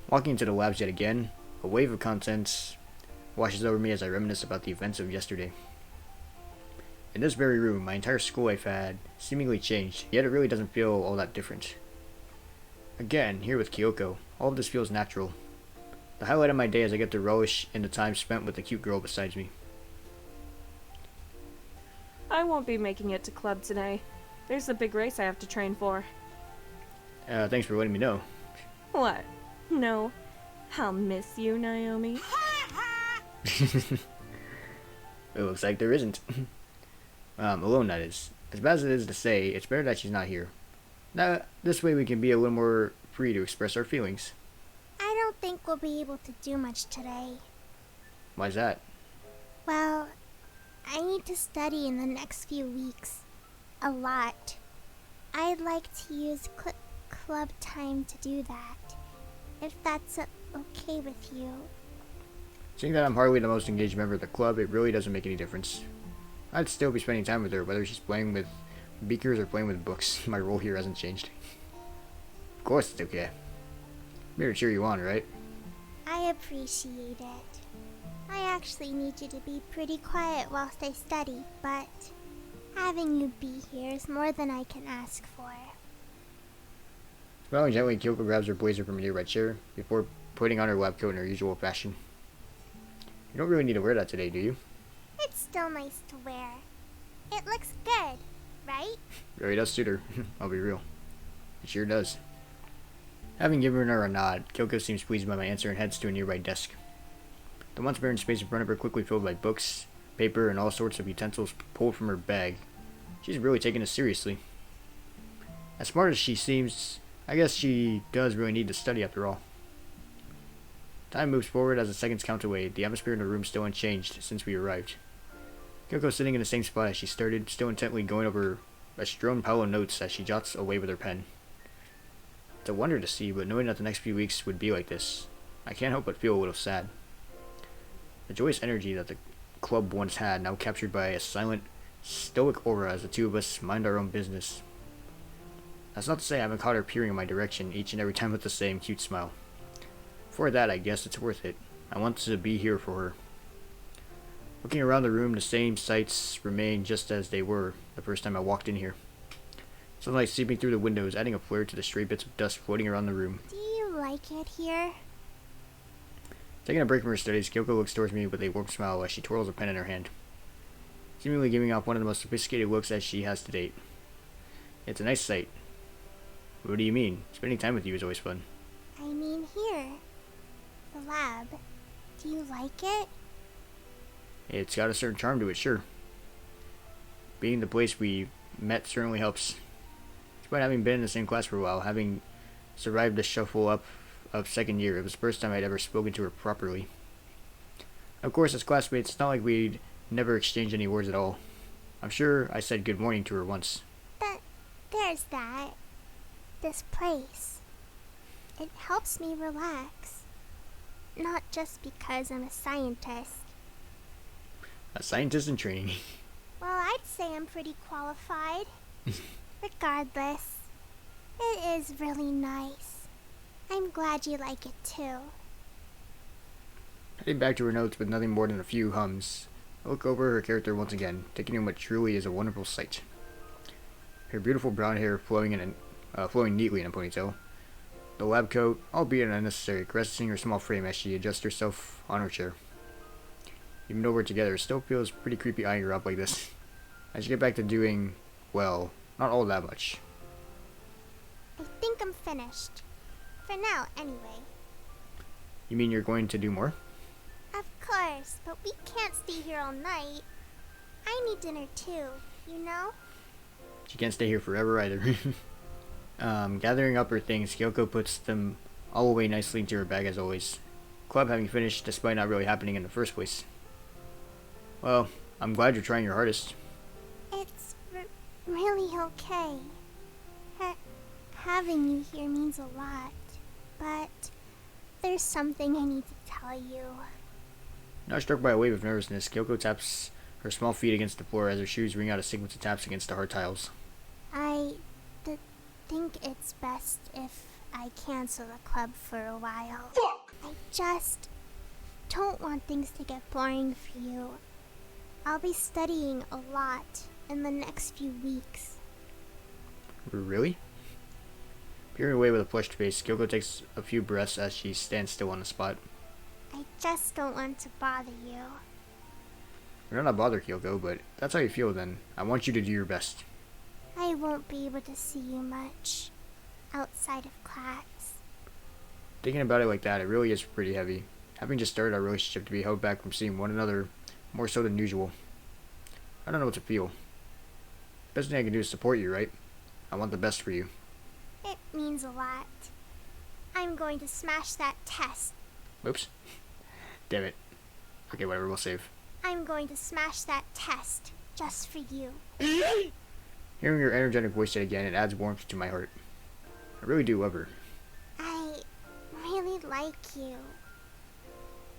Walking into the labs yet again, a wave of content washes over me as I reminisce about the events of yesterday. In this very room, my entire school life had seemingly changed, yet it really doesn't feel all that different. Again, here with Kiyoko, all of this feels natural. The highlight of my day is I get to relish in the time spent with the cute girl beside me. I won't be making it to club today. There's a big race I have to train for. Thanks for letting me know. What? No. I'll miss you, Naomi. It looks like there isn't. Alone, that is. As bad as it is to say, it's better that she's not here. Now, this way we can be a little more free to express our feelings. I don't think we'll be able to do much today. Why's that? Well, I need to study in the next few weeks. A lot. I'd like to use club time to do that. If that's okay with you. Seeing that I'm hardly the most engaged member of the club, it really doesn't make any difference. I'd still be spending time with her, whether she's playing with beakers or playing with books. My role here hasn't changed. Of course it's okay. I'm here to cheer you on, right? I appreciate it. I actually need you to be pretty quiet whilst I study, but having you be here is more than I can ask for. Smiling gently, Kiyoko grabs her blazer from a nearby chair before putting on her lab coat in her usual fashion. You don't really need to wear that today, do you? It's still nice to wear. It looks good, right? Really does suit her. I'll be real. It sure does. Having given her a nod, Kiyoko seems pleased by my answer and heads to a nearby desk. The once barren space in front of her quickly filled by books, paper, and all sorts of utensils pulled from her bag. She's really taking this seriously. As smart as she seems, I guess she does really need to study after all. Time moves forward as the seconds count away, the atmosphere in the room still unchanged since we arrived. Kyoko sitting in the same spot as she started, still intently going over a strewn pile of notes as she jots away with her pen. It's a wonder to see, but knowing that the next few weeks would be like this, I can't help but feel a little sad. The joyous energy that the club once had, now captured by a silent, stoic aura as the two of us mind our own business. That's not to say I haven't caught her peering in my direction each and every time with the same cute smile. For that, I guess it's worth it. I want to be here for her. Looking around the room, the same sights remain just as they were the first time I walked in here. Sunlight seeping through the windows, adding a flare to the stray bits of dust floating around the room. Do you like it here? Taking a break from her studies, Kyoko looks towards me with a warm smile as she twirls a pen in her hand, seemingly giving off one of the most sophisticated looks as she has to date. It's a nice sight. What do you mean? Spending time with you is always fun. I mean here. The lab. Do you like it? It's got a certain charm to it, sure. Being the place we met certainly helps. Despite having been in the same class for a while, having survived the shuffle up of second year, it was the first time I'd ever spoken to her properly. Of course, as classmates, it's not like we'd never exchanged any words at all. I'm sure I said good morning to her once. But there's that. This place. It helps me relax. Not just because I'm a scientist. A scientist in training. Well, I'd say I'm pretty qualified. Regardless, it is really nice. I'm glad you like it too. Heading back to her notes with nothing more than a few hums, I look over her character once again, taking in what truly is a wonderful sight. Her beautiful brown hair flowing neatly in a ponytail. The lab coat, albeit unnecessary, caressing her small frame as she adjusts herself on her chair. Even though we're together, it still feels pretty creepy eyeing her up like this. I should get back to doing, well, not all that much. I think I'm finished. For now, anyway. You mean you're going to do more? Of course, but we can't stay here all night. I need dinner too, you know? She can't stay here forever either. Gathering up her things, Kiyoko puts them all away nicely into her bag as always. Club having finished despite not really happening in the first place. Well, I'm glad you're trying your hardest. It's really okay. Having you here means a lot, but there's something I need to tell you. Now struck by a wave of nervousness, Kiyoko taps her small feet against the floor as her shoes ring out a sequence of taps against the hard tiles. I think it's best if I cancel the club for a while. Fuck! I just don't want things to get boring for you. I'll be studying a lot in the next few weeks. Really? Peering away with a flushed face, Kiyoko takes a few breaths as she stands still on the spot. I just don't want to bother you. You're not bothered, Kiyoko, but if that's how you feel, then I want you to do your best. I won't be able to see you much outside of class. Thinking about it like that, it really is pretty heavy. Having just started our relationship to be held back from seeing one another more so than usual. I don't know what to feel. The best thing I can do is support you, right? I want the best for you. It means a lot. I'm going to smash that test. Oops. Damn it. Okay, whatever, we'll save. I'm going to smash that test just for you. Hearing your energetic voice yet again, it adds warmth to my heart. I really do love her. I really like you.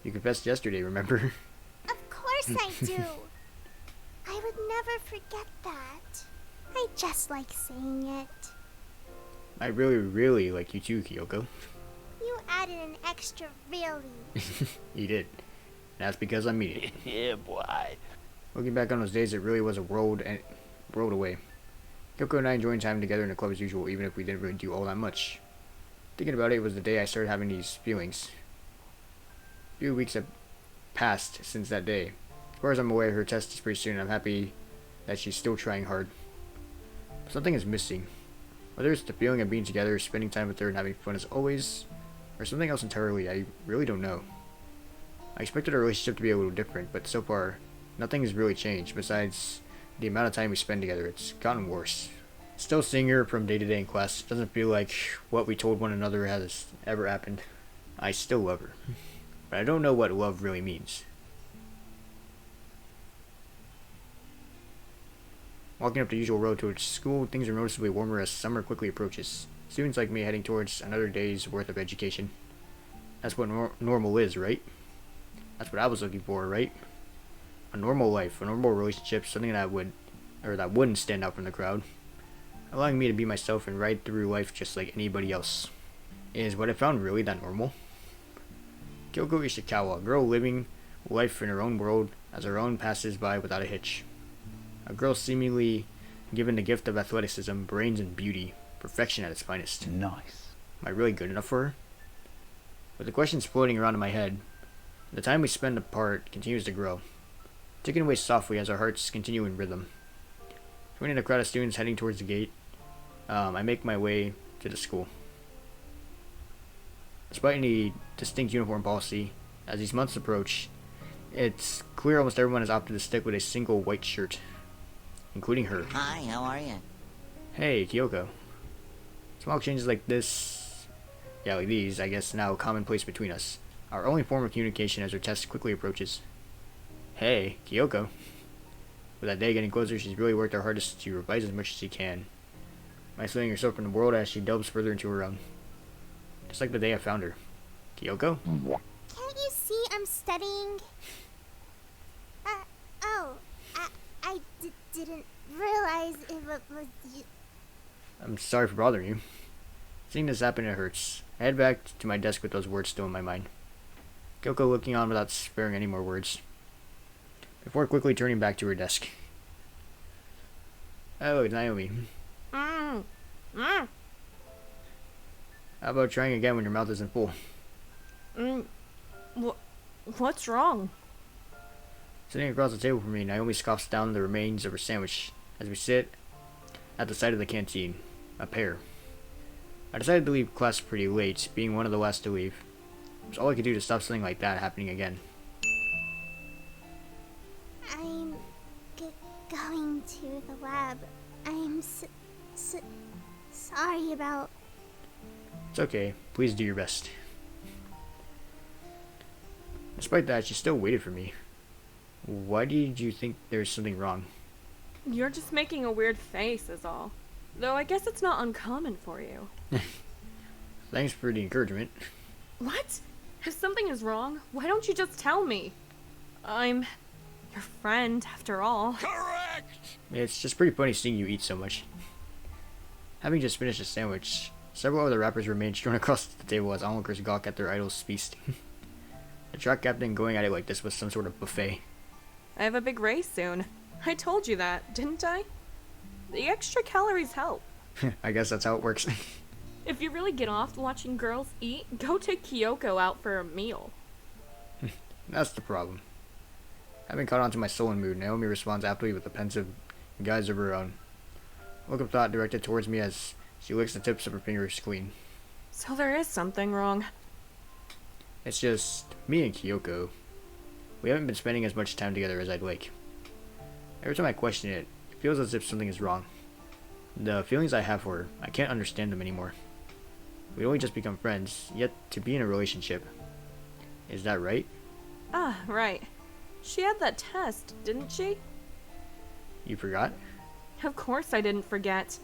You confessed yesterday, remember? Of course I do. I would never forget that. I just like saying it. I really, really like you too, Kiyoko. You added an extra really. You did. That's because I mean it. Yeah, boy. Looking back on those days, it really was a world away. Kiyoko and I enjoying time together in the club as usual, even if we didn't really do all that much. Thinking about it was the day I started having these feelings. A few weeks have passed since that day. As far as I'm aware, her test is pretty soon, and I'm happy that she's still trying hard. But something is missing. Whether it's the feeling of being together, spending time with her, and having fun as always, or something else entirely, I really don't know. I expected our relationship to be a little different, but so far, nothing has really changed besides the amount of time we spend together. It's gotten worse. Still seeing her from day to day in class doesn't feel like what we told one another has ever happened. I still love her, but I don't know what love really means. Walking up the usual road towards school, things are noticeably warmer as summer quickly approaches. Students like me heading towards another day's worth of education. That's what normal is, right? That's what I was looking for, right? A normal life, a normal relationship, something that wouldn't stand out from the crowd. Allowing me to be myself and ride through life just like anybody else. Is what I found really that normal? Kiyoko Ishikawa, a girl living life in her own world as her own passes by without a hitch. A girl seemingly given the gift of athleticism, brains, and beauty. Perfection at its finest. Nice. Am I really good enough for her? With the questions floating around in my head, the time we spend apart continues to grow, ticking away softly as our hearts continue in rhythm. Joining a crowd of students heading towards the gate, I make my way to the school. Despite any distinct uniform policy, as these months approach, it's clear almost everyone has opted to stick with a single white shirt, including her. Hi, how are you? Hey, Kiyoko. Small changes like these, I guess, now commonplace between us. Our only form of communication as her test quickly approaches. Hey, Kiyoko. With that day getting closer, she's really worked her hardest to revise as much as she can, isolating herself from the world as she delves further into her own. Just like the day I found her. Kiyoko? Can't you see I'm studying? I didn't realize it was you. I'm sorry for bothering you. Seeing this happen, it hurts. I head back to my desk with those words still in my mind. Kiyoko looking on without sparing any more words, before quickly turning back to her desk. Oh, Naomi. How about trying again when your mouth isn't full? What's wrong? Sitting across the table from me, Naomi scoffs down the remains of her sandwich as we sit at the side of the canteen, a pair. I decided to leave class pretty late, being one of the last to leave. It was all I could do to stop something like that happening again. I'm going to the lab. I'm sorry about... It's okay. Please do your best. Despite that, she still waited for me. Why did you think there's something wrong? You're just making a weird face is all. Though I guess it's not uncommon for you. Thanks for the encouragement. What? If something is wrong, why don't you just tell me? I'm your friend, after all. Correct! It's just pretty funny seeing you eat so much. Having just finished a sandwich, Several other rappers remained strewn across the table as onlookers gawk at their idol's feast. The track captain going at it like this was some sort of buffet. I have a big race soon. I told you that, didn't I? The extra calories help. I guess that's how it works. If you really get off watching girls eat, go take Kiyoko out for a meal. That's the problem. Having caught on to my sullen mood, Naomi responds aptly with a pensive guise of her own. A look of thought directed towards me as she licks the tips of her fingers clean. So there is something wrong. It's just me and Kiyoko. We haven't been spending as much time together as I'd like. Every time I question it, it feels as if something is wrong. The feelings I have for her, I can't understand them anymore. We'd only just become friends, yet to be in a relationship. Is that right? Ah, right. She had that test, didn't she? You forgot? Of course I didn't forget.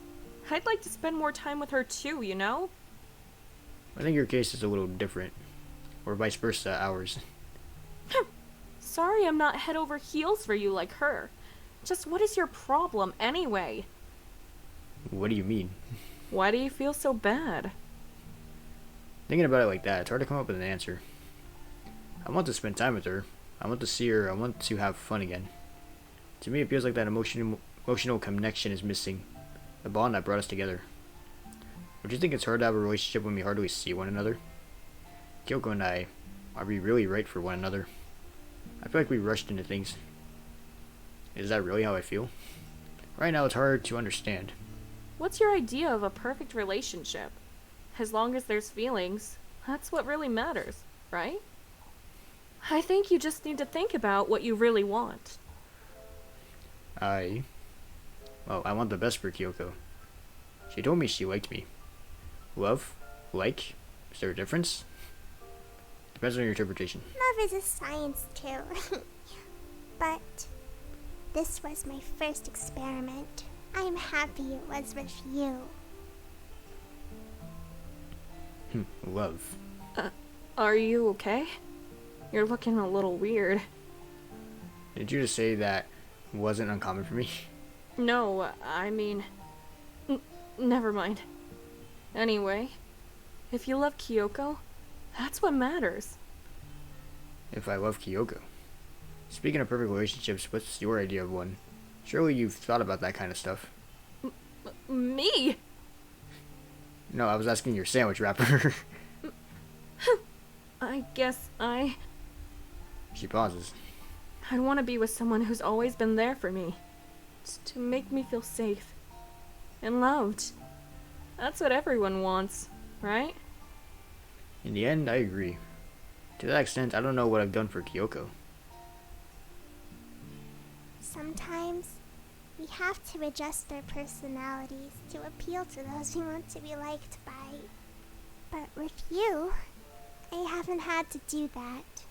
I'd like to spend more time with her too, you know? I think your case is a little different. Or vice versa, ours. Sorry I'm not head over heels for you like her. Just what is your problem anyway? What do you mean? Why do you feel so bad? Thinking about it like that, it's hard to come up with an answer. I want to spend time with her. I want to see her. I want to have fun again. To me, it feels like that emotional connection is missing. The bond that brought us together. Would you think it's hard to have a relationship when we hardly see one another? Kiyoko and I, are we really right for one another? I feel like we rushed into things. Is that really how I feel? Right now, it's hard to understand. What's your idea of a perfect relationship? As long as there's feelings, that's what really matters, right? I think you just need to think about what you really want. I want the best for Kiyoko. She told me she liked me. Love? Like? Is there a difference? Depends on your interpretation. Love is a science too. But this was my first experiment. I'm happy it was with you. Love. Are you okay? You're looking a little weird. Did you just say that wasn't uncommon for me? No, I mean... never mind. Anyway, if you love Kiyoko, that's what matters. If I love Kiyoko. Speaking of perfect relationships, what's your idea of one? Surely you've thought about that kind of stuff. Me? No, I was asking your sandwich wrapper. I guess She pauses. I'd want to be with someone who's always been there for me. To make me feel safe. And loved. That's what everyone wants, right? In the end, I agree. To that extent, I don't know what I've done for Kiyoko. Sometimes we have to adjust our personalities to appeal to those we want to be liked by. But with you, I haven't had to do that.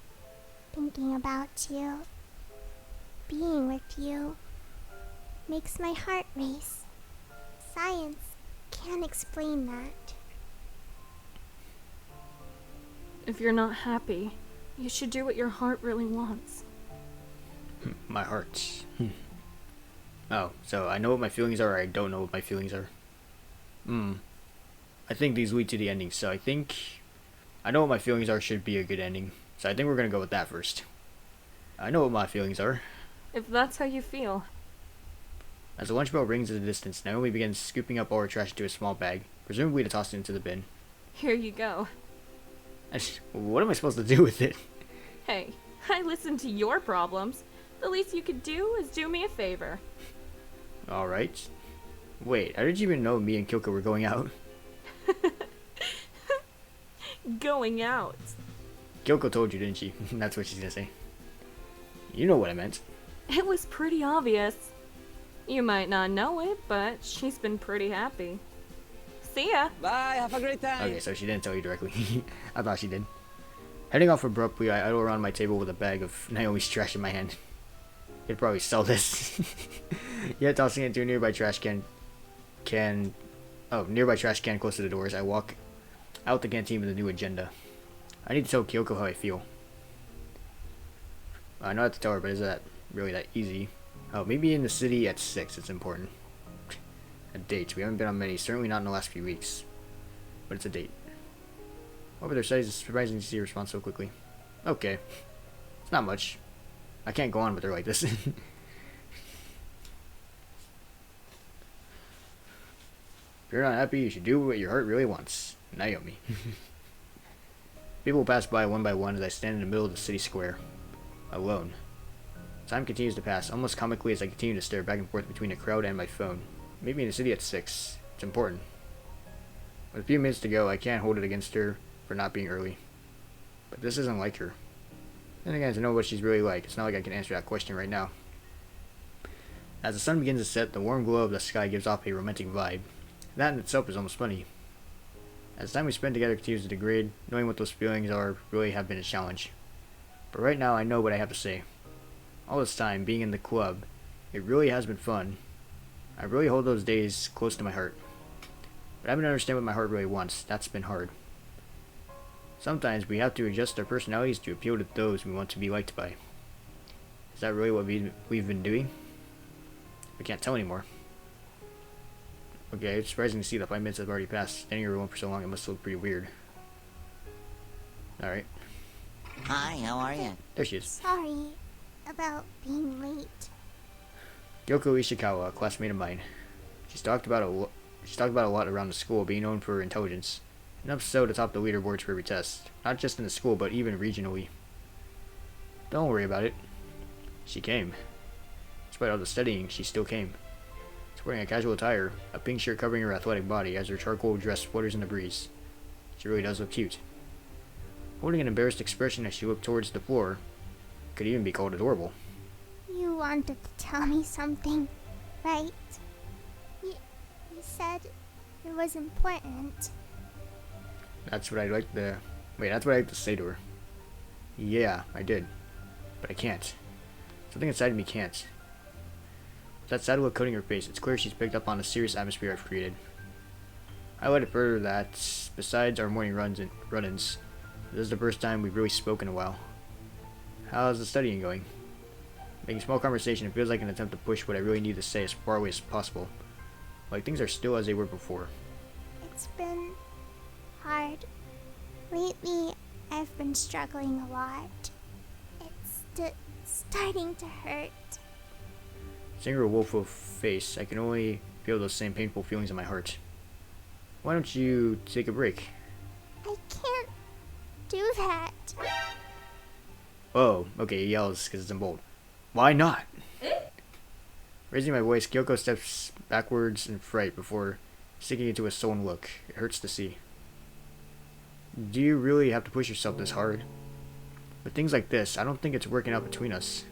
Thinking about you, being with you, makes my heart race. Science can't explain that. If you're not happy, you should do what your heart really wants. My heart. Oh, so I know what my feelings are, or I don't know what my feelings are. I think these lead to the ending, so I think I know what my feelings are should be a good ending. So I think we're gonna go with that first. I know what my feelings are. If that's how you feel. As the lunch bell rings in the distance, Naomi begins scooping up all her trash into a small bag, presumably to toss it into the bin. Here you go. What am I supposed to do with it? Hey, I listened to your problems. The least you could do is do me a favor. Alright. Wait, how did you even know me and Kiyoko were going out? Going out. Kiyoko told you, didn't she? That's what she's gonna say. You know what I meant. It was pretty obvious. You might not know it, but she's been pretty happy. See ya. Bye, have a great time. Okay, so she didn't tell you directly. I thought she did. Heading off abruptly, I idle around my table with a bag of Naomi's trash in my hand. Could probably sell this. Yet tossing it into a nearby trash can close to the doors, I walk out the canteen with a new agenda. I need to tell Kiyoko how I feel. I know how to tell her, but is that really that easy? Oh, maybe in the city at 6, it's important. A date. We haven't been on many, certainly not in the last few weeks. but it's a date. Over their studies, it's surprising to see her respond so quickly. Okay. It's not much. I can't go on with her like this. If you're not happy, you should do what your heart really wants. Naomi. People pass by one as I stand in the middle of the city square. Alone. Time continues to pass, almost comically as I continue to stare back and forth between the crowd and my phone. Meet me in the city at 6. It's important. With a few minutes to go, I can't hold it against her for not being early. But this isn't like her. Then again, to know what she's really like, it's not like I can answer that question right now. As the sun begins to set, the warm glow of the sky gives off a romantic vibe. That in itself is almost funny. As the time we spend together continues to degrade, knowing what those feelings are really have been a challenge. But right now, I know what I have to say. All this time, being in the club, it really has been fun. I really hold those days close to my heart. But having to understand what my heart really wants, that's been hard. Sometimes we have to adjust our personalities to appeal to those we want to be liked by. Is that really what we've been doing? I can't tell anymore. Okay, it's surprising to see that 5 minutes have already passed. Standing here alone for so long, it must look pretty weird. Alright. Hi, how are you? There she is. Sorry about being late. Kiyoko Ishikawa, a classmate of mine. She's talked about a lot around the school, being known for her intelligence. Enough so to top the leaderboards for every test, not just in the school, but even regionally. Don't worry about it. She came. Despite all the studying, she still came. She's wearing a casual attire, a pink shirt covering her athletic body as her charcoal dress flutters in the breeze. She really does look cute. Holding an embarrassed expression as she looked towards the floor, could even be called adorable. You wanted to tell me something, right? You said it was important. That's what I'd like to... Wait, that's what I'd like to say to her. Yeah, I did. But I can't. Something inside of me can't. With that sad look coating her face, it's clear she's picked up on the serious atmosphere I've created. I let it further that, besides our morning run-ins, this is the first time we've really spoken in a while. How's the studying going? Making small conversation, it feels like an attempt to push what I really need to say as far away as possible. Like things are still as they were before. It's been hard. Lately, I've been struggling a lot. It's starting to hurt. Seeing her woeful face, I can only feel those same painful feelings in my heart. Why don't you take a break? I can't do that. Oh, okay, he yells because it's in bold. Why not? Raising my voice, Kiyoko steps backwards in fright before sinking into a sullen look. It hurts to see. Do you really have to push yourself this hard? With things like this, I don't think it's working out between us.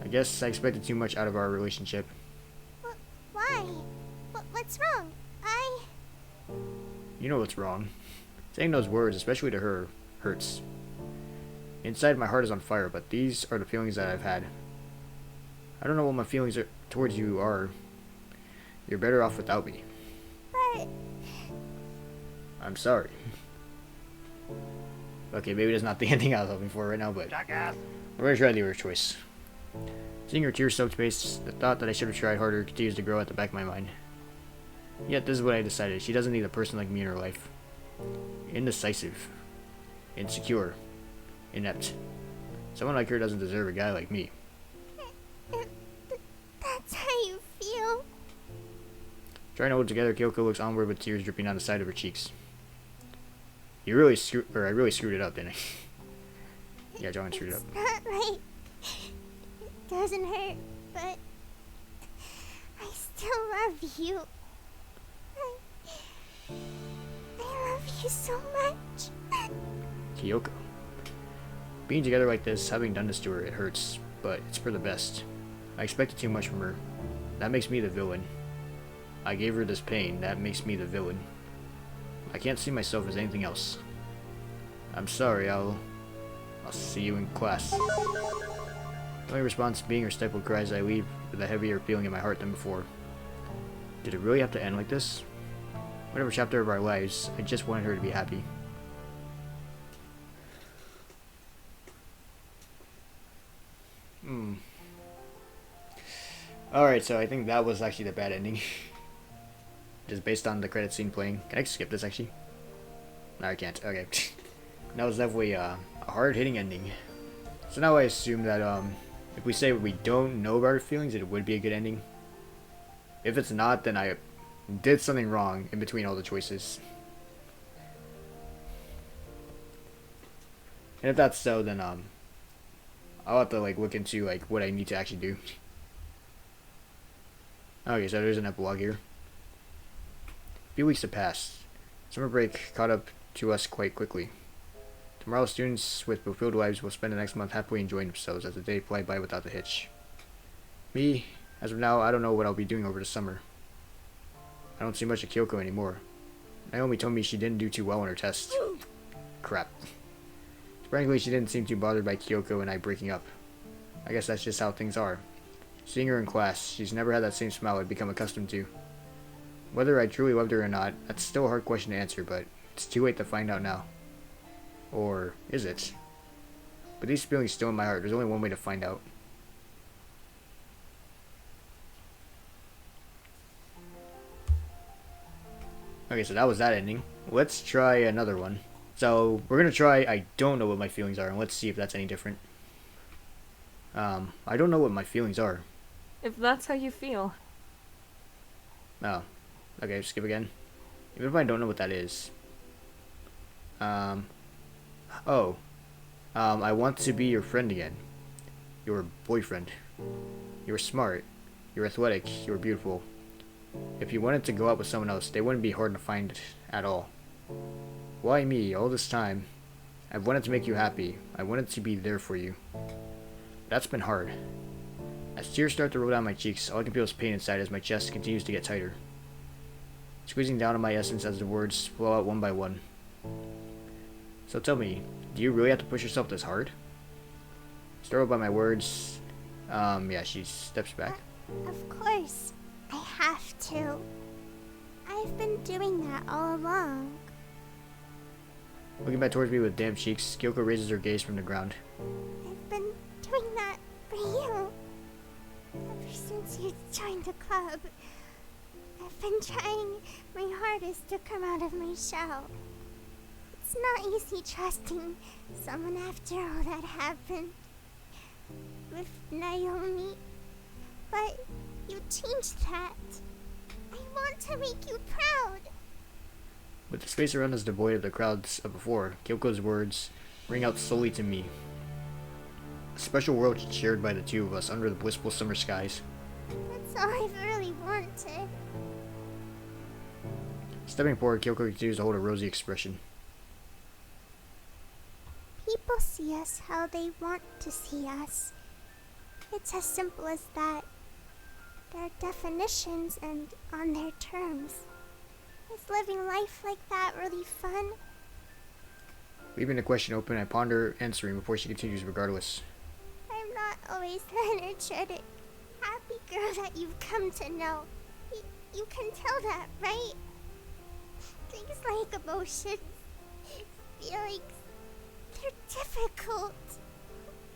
I guess I expected too much out of our relationship. Why? What's wrong? You know what's wrong. Saying those words, especially to her, hurts. Inside, my heart is on fire, but these are the feelings that I've had. I don't know what my feelings towards you are. You're better off without me. But I'm sorry. Okay, maybe that's not the ending I was hoping for right now, but we're going to try the other choice. Seeing her tear-soaked face, the thought that I should have tried harder continues to grow at the back of my mind. Yet this is what I decided. She doesn't need a person like me in her life. Indecisive. Insecure. Inept. Someone like her doesn't deserve a guy like me. that's how you feel. Trying to hold together, Kiyoko looks onward with tears dripping down the side of her cheeks. I really screwed it up, didn't I? Yeah, Jeongin screwed it up. It's not like it doesn't hurt, but I still love you. I love you so much. Kiyoko. Being together like this, having done this to her, it hurts, but it's for the best. I expected too much from her. That makes me the villain. I gave her this pain, that makes me the villain. I can't see myself as anything else. I'm sorry, I'll see you in class. The only response being her stifled cries, I leave with a heavier feeling in my heart than before. Did it really have to end like this? Whatever chapter of our lives, I just wanted her to be happy. Alright, so I think that was actually the bad ending. just based on the credit scene playing. Can I skip this actually? No, I can't. Okay. That was definitely a hard-hitting ending. So now I assume that if we say we don't know about our feelings, it would be a good ending. If it's not, then I did something wrong in between all the choices. And if that's so, then I'll have to like look into like what I need to actually do. Okay, so there's an epilogue here. A few weeks have passed. Summer break caught up to us quite quickly. Tomorrow, students with fulfilled lives will spend the next month happily enjoying themselves as the day fly by without a hitch. Me, as of now, I don't know what I'll be doing over the summer. I don't see much of Kiyoko anymore. Naomi told me she didn't do too well on her test. Crap. Surprisingly, she didn't seem too bothered by Kiyoko and I breaking up. I guess that's just how things are. Seeing her in class, she's never had that same smile I'd become accustomed to. Whether I truly loved her or not, that's still a hard question to answer, but it's too late to find out now. Or is it? But these feelings still in my heart. There's only one way to find out. Okay, so that was that ending. Let's try another one. So, we're gonna try I don't know what my feelings are, and let's see if that's any different. I don't know what my feelings are. If that's how you feel. Oh. Okay, skip again. Even if I don't know what that is. I want to be your friend again. Your boyfriend. You're smart. You're athletic. You're beautiful. If you wanted to go out with someone else, they wouldn't be hard to find at all. Why me, all this time? I've wanted to make you happy. I wanted to be there for you. That's been hard. As tears start to roll down my cheeks, all I can feel is pain inside as my chest continues to get tighter. Squeezing down on my essence as the words flow out one by one. So tell me, do you really have to push yourself this hard? Startled by my words, yeah, she steps back. Of course, I have to. I've been doing that all along. Looking back towards me with damp cheeks, Kiyoko raises her gaze from the ground. I've been doing that for you. Ever since you joined the club, I've been trying my hardest to come out of my shell. It's not easy trusting someone after all that happened with Naomi, but you changed that. I want to make you proud. With the space around us devoid of the crowds of before, Kyoko's words ring out slowly to me. A special world shared by the two of us under the blissful summer skies. That's all I've really wanted. Stepping forward, Kiyoko continues to hold a rosy expression. People see us how they want to see us. It's as simple as that. Their definitions and on their terms. Is living life like that really fun? Leaving the question open, I ponder answering before she continues regardless. I'm not always the energetic, happy girl that you've come to know. You can tell that, right? Things like emotions, feelings, they're difficult.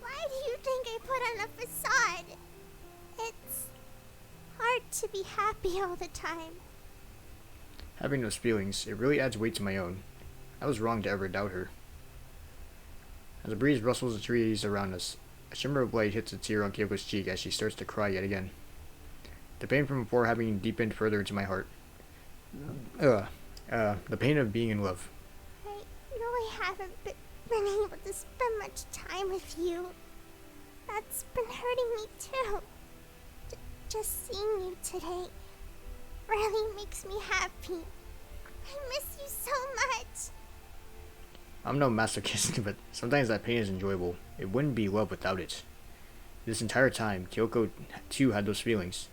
Why do you think I put on a facade? It's hard to be happy all the time. Having those feelings, it really adds weight to my own. I was wrong to ever doubt her. As the breeze rustles the trees around us, a shimmer of light hits a tear on Kyoko's cheek as she starts to cry yet again. The pain from before having deepened further into my heart. The pain of being in love. I know I haven't been able to spend much time with you. That's been hurting me too. Just seeing you today really makes me happy. I miss you so much. I'm no masochist, but sometimes that pain is enjoyable. It wouldn't be love without it. This entire time, Kiyoko too had those feelings.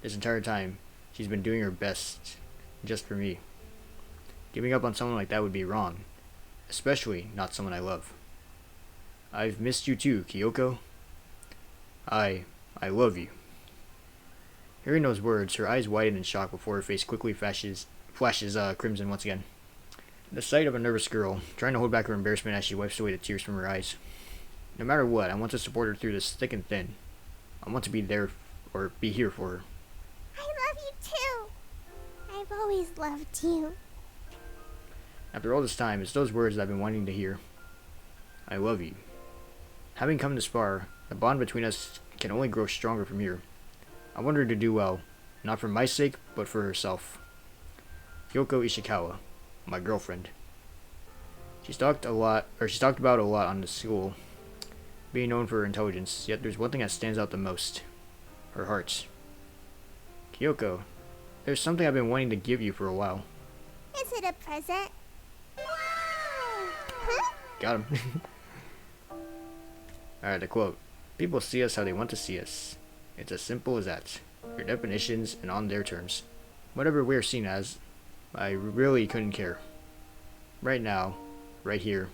This entire time, she's been doing her best, just for me. Giving up on someone like that would be wrong. Especially not someone I love. I've missed you too, Kiyoko. I love you. Hearing those words, her eyes widen in shock before her face quickly flashes crimson once again. The sight of a nervous girl, trying to hold back her embarrassment as she wipes away the tears from her eyes. No matter what, I want to support her through this thick and thin. I want to be there, or be here for her. I love you too. I always loved you. After all this time, it's those words that I've been wanting to hear. I love you. Having come this far, the bond between us can only grow stronger from here. I want her to do well, not for my sake, but for herself. Kiyoko Ishikawa, my girlfriend. She's talked about a lot on the school, being known for her intelligence, yet there's one thing that stands out the most. Her heart. Kiyoko, there's something I've been wanting to give you for a while. Is it a present? Wow! Huh? Got him. Alright, the quote. People see us how they want to see us. It's as simple as that. Your definitions and on their terms. Whatever we're seen as, I really couldn't care. Right now, right here,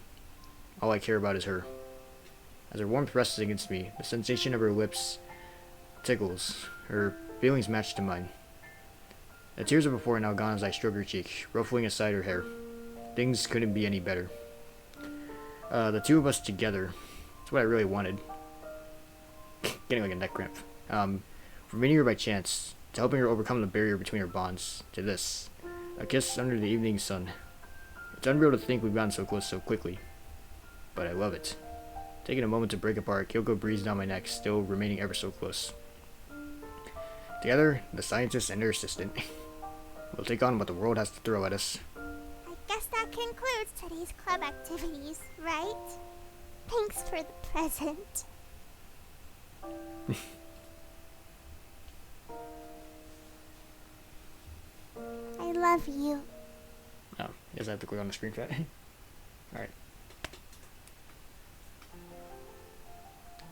all I care about is her. As her warmth rests against me, the sensation of her lips tickles. Her feelings match to mine. The tears of before are now gone as I stroke her cheek, ruffling aside her hair. Things couldn't be any better. The two of us together. That's what I really wanted. Getting like a neck cramp. From meeting her by chance, to helping her overcome the barrier between our bonds, to this. A kiss under the evening sun. It's unreal to think we've gotten so close so quickly. But I love it. Taking a moment to break apart, Kiyoko breathes down my neck, still remaining ever so close. Together, the scientist and her assistant will take on what the world has to throw at us. I guess that concludes today's club activities, right? Thanks for the present. I love you. Oh, guess I have to click on the screen for that. Alright.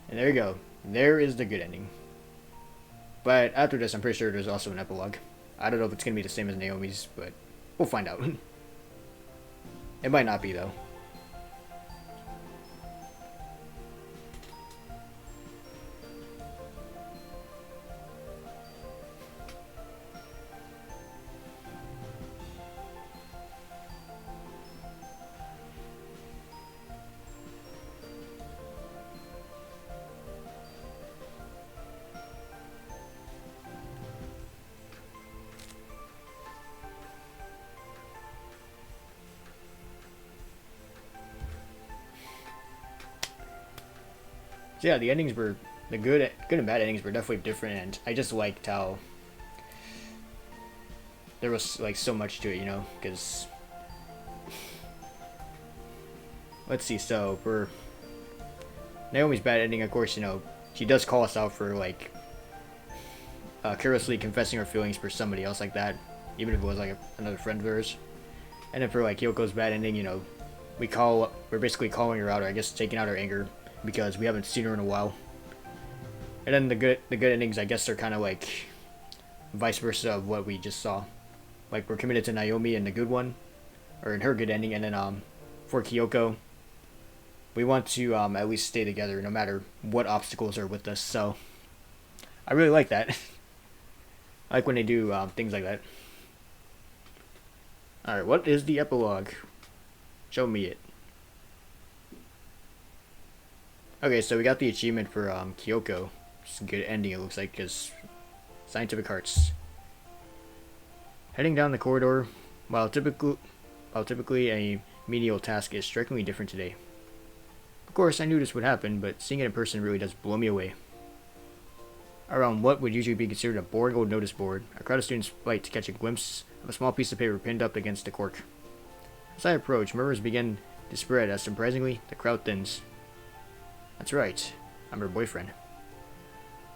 And there you go. There is the good ending. But after this, I'm pretty sure there's also an epilogue. I don't know if it's going to be the same as Naomi's, but we'll find out. It might not be, though. So yeah, the endings were the good and bad endings were definitely different, and I just liked how there was like so much to it, you know. Because let's see, so for Naomi's bad ending, of course, you know, she does call us out for like carelessly confessing her feelings for somebody else like that, even if it was like another friend of hers. And then for like Kyoko's bad ending, you know, we're basically calling her out, or I guess taking out our anger, because we haven't seen her in a while. And then the good endings, I guess, are kind of like vice versa of what we just saw. Like, we're committed to Naomi in the good one, or in her good ending, and then for Kiyoko, we want to at least stay together no matter what obstacles are with us. So I really like that. I like when they do things like that. Alright, what is the epilogue? Show me it. Okay, so we got the achievement for Kiyoko. It's a good ending, it looks like, because scientific hearts. Heading down the corridor, while typically a menial task, is strikingly different today. Of course, I knew this would happen, but seeing it in person really does blow me away. Around what would usually be considered a boring old notice board, a crowd of students fight to catch a glimpse of a small piece of paper pinned up against the cork. As I approach, murmurs begin to spread as, surprisingly, the crowd thins. That's right, I'm her boyfriend.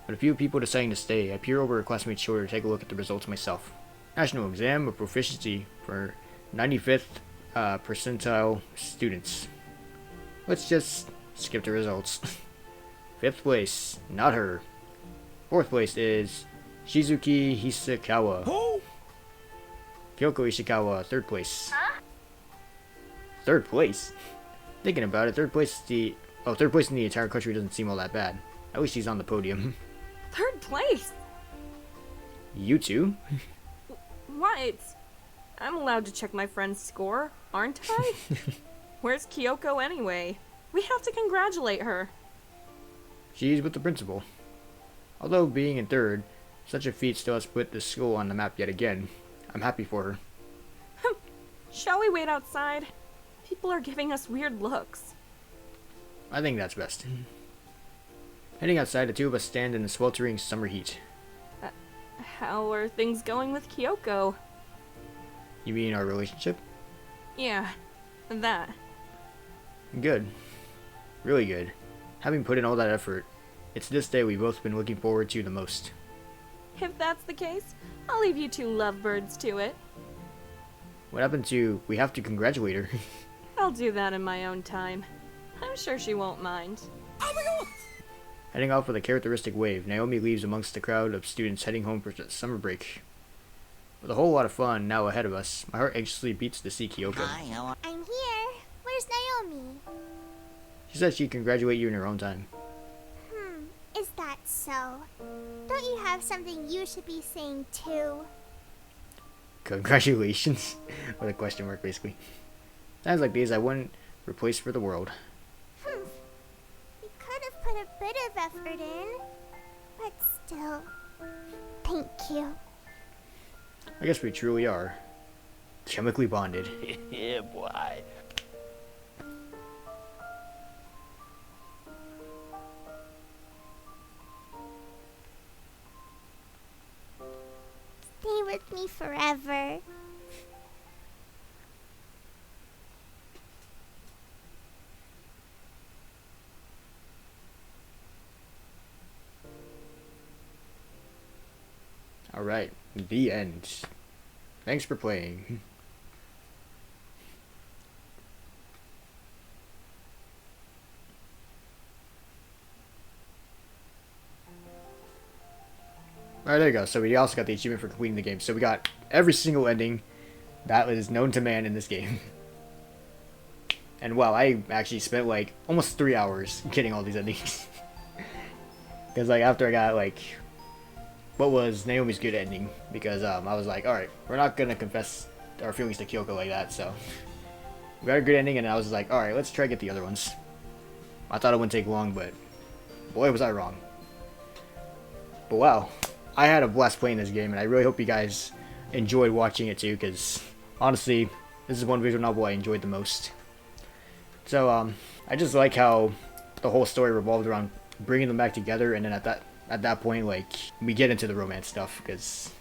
With a few people deciding to stay, I peer over a classmate's shoulder to take a look at the results myself. National Exam of Proficiency for 95th percentile students. Let's just skip the results. 5th place, not her. 4th place is Shizuki Hisakawa. Kiyoko Ishikawa, 3rd place. 3rd place? Thinking about it, 3rd place in the entire country doesn't seem all that bad. At least she's on the podium. 3rd place? You too? What? I'm allowed to check my friend's score, aren't I? Where's Kiyoko anyway? We have to congratulate her. She's with the principal. Although being in 3rd, such a feat still has put the school on the map yet again. I'm happy for her. Shall we wait outside? People are giving us weird looks. I think that's best. Heading outside, the two of us stand in the sweltering summer heat. How are things going with Kiyoko? You mean our relationship? Yeah, that. Good. Really good. Having put in all that effort, it's this day we've both been looking forward to the most. If that's the case, I'll leave you two lovebirds to it. What happened to... We have to congratulate her. I'll do that in my own time. I'm sure she won't mind. Heading off with a characteristic wave, Naomi leaves amongst the crowd of students heading home for summer break. With a whole lot of fun now ahead of us, my heart anxiously beats to see Kiyoko. Hi, how are I'm here. Where's Naomi? She said she'd congratulate you in her own time. Is that so? Don't you have something you should be saying too? Congratulations? With a question mark, basically. Times like these I wouldn't replace for the world. You could have put a bit of effort in, but still, thank you. I guess we truly are. Chemically bonded. Yeah, boy. Stay with me forever. Alright, the end. Thanks for playing. Alright, there you go. So we also got the achievement for completing the game. So we got every single ending that is known to man in this game. And wow, I actually spent like almost 3 hours getting all these endings. Because like after I got like what was Naomi's good ending, because I was like, alright, we're not gonna confess our feelings to Kiyoko like that, so we got a good ending, and I was like, alright, let's try to get the other ones. I thought it wouldn't take long, but boy was I wrong. But wow, I had a blast playing this game, and I really hope you guys enjoyed watching it too, because honestly, this is one visual novel I enjoyed the most. So I just like how the whole story revolved around bringing them back together, and then at that point, like, we get into the romance stuff, because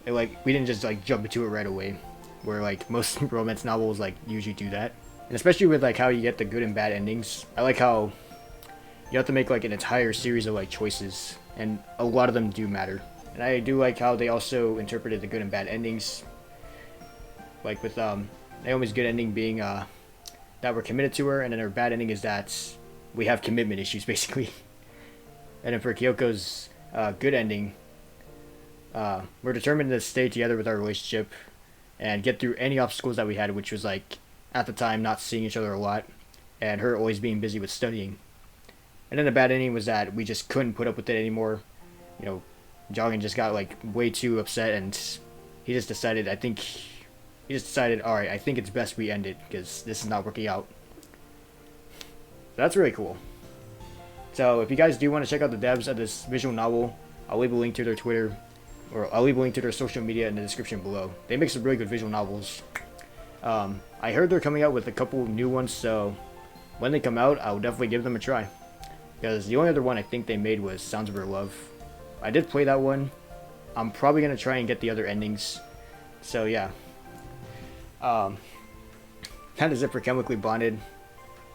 we didn't just like jump into it right away, where like most romance novels like usually do that. And especially with like how you get the good and bad endings, I like how you have to make like an entire series of like choices, and a lot of them do matter. And I do like how they also interpreted the good and bad endings, like with Naomi's good ending being that we're committed to her, and then her bad ending is that we have commitment issues, basically. And then for Kiyoko's good ending, we're determined to stay together with our relationship and get through any obstacles that we had, which was like, at the time, not seeing each other a lot, and her always being busy with studying. And then the bad ending was that we just couldn't put up with it anymore. You know, Jeongin just got like way too upset, and he just decided, alright, I think it's best we end it, because this is not working out. So that's really cool. So if you guys do want to check out the devs of this visual novel, I'll leave a link to their Twitter, or I'll leave a link to their social media in the description below. They make some really good visual novels. I heard they're coming out with a couple new ones, so when they come out, I'll definitely give them a try. Because the only other one I think they made was Sounds of Her Love. I did play that one. I'm probably going to try and get the other endings. So yeah. That is it for Chemically Bonded.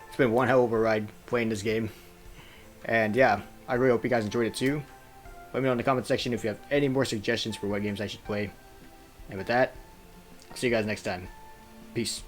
It's been one hell of a ride playing this game. And yeah, I really hope you guys enjoyed it too. Let me know in the comment section if you have any more suggestions for what games I should play. And with that, I'll see you guys next time. Peace.